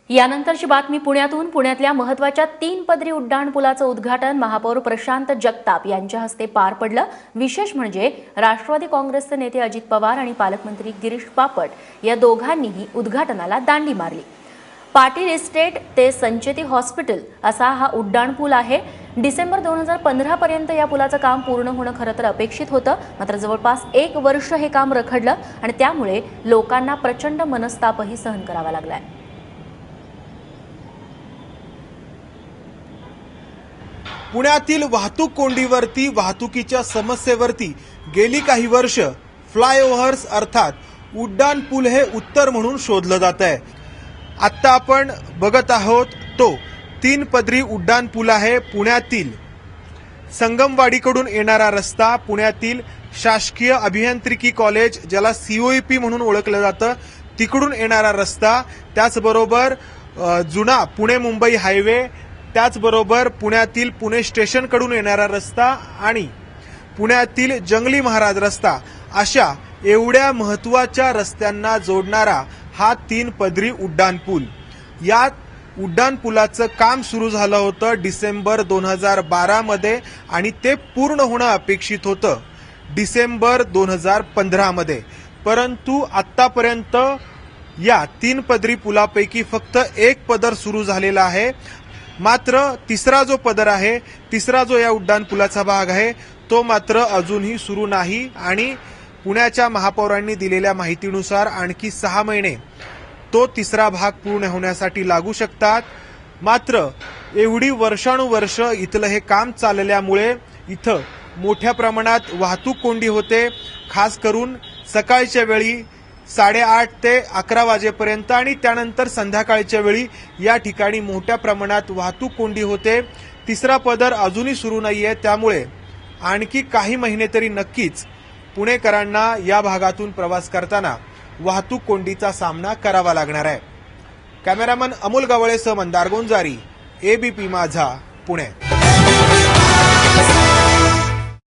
यानंतरची बातमी पुण्यातून। पुण्यातल्या महत्त्वाच्या 3 पदरी उड्डाणपुलाचं उद्घाटन महापौर प्रशांत जगताप यांच्या हस्ते पार पडलं। विशेष म्हणजे राष्ट्रवादी काँग्रेसचे नेते अजित पवार आणि पालकमंत्री गिरीश बापट या दोघांनीही उद्घाटनाला दांडी मारली। पाटील इस्टेट ते संचेती हॉस्पिटल असा हा उड्डाणपूल आहे। डिसेंबर 2015 पर्यंत या पुलाचं काम पूर्ण होणं खरं तर अपेक्षित होतं, मात्र जवळपास 1 वर्ष हे काम रखडलं आणि त्यामुळे लोकांना प्रचंड मनस्तापही सहन करावा लागलाय। पुण्यातील वाहतूक कोंडीवरती, वाहतुकीच्या समस्येवरती गेली काही वर्ष फ्लायओव्हर्स अर्थात उड्डाण पूल हे उत्तर म्हणून शोधलं जात आहे। आता आपण बघत आहोत तो 3 पदरी उड्डाण पूल आहे। पुण्यातील संगमवाडीकडून येणारा रस्ता, पुण्यातील शासकीय अभियांत्रिकी कॉलेज ज्याला COEP म्हणून ओळखलं जातं तिकडून येणारा रस्ता, त्याचबरोबर जुना पुणे मुंबई हायवे, त्याचबरोबर पुण्यातील पुणे स्टेशनकडून येणारा रस्ता आणि पुण्यातील जंगली महाराज रस्ता, अशा एवढ्या महत्त्वाच्या रस्त्यांना जोडणारा हा 3 पदरी उड्डाण पूल। या उड्डाण पुलाचं काम सुरू झालं होतं डिसेंबर 2012 मध्ये आणि ते पूर्ण होणं अपेक्षित होतं डिसेंबर 2015 मध्ये, परंतु आतापर्यंत या 3 पदरी पुलापैकी फक्त 1 पदर सुरू झालेला आहे। मात्र तिसरा जो पदर आहे, तिसरा जो या उड्डाण पुलाचा भाग आहे तो मात्र अजूनही सुरू नाही आणि पुण्याच्या महापौरांनी दिलेल्या माहितीनुसार आणखी 6 महिने तो तिसरा भाग पूर्ण होण्यासाठी लागू शकतात। मात्र एवढी वर्षानुवर्ष इथलं हे काम चालल्यामुळे इथं मोठ्या प्रमाणात वाहतूक कोंडी होते, खास करून सकाळच्या वेळी 8:30 ते 11 वाजेपर्यंत आणि त्यानंतर संध्याकाळच्या वेळी या ठिकाणी मोठ्या प्रमाणात वाहतूक कोंडी होते। तिसरा पदर अजूनही सुरू नाहीये, त्यामुळे आणखी काही महिने तरी नक्कीच पुणेकरांना या भागातून प्रवास करताना वाहतूक कोंडीचा सामना करावा लागणार आहे। कॅमेरामन अमोल गवळेसह मंदार गोंजारी, ABP माझा, पुणे।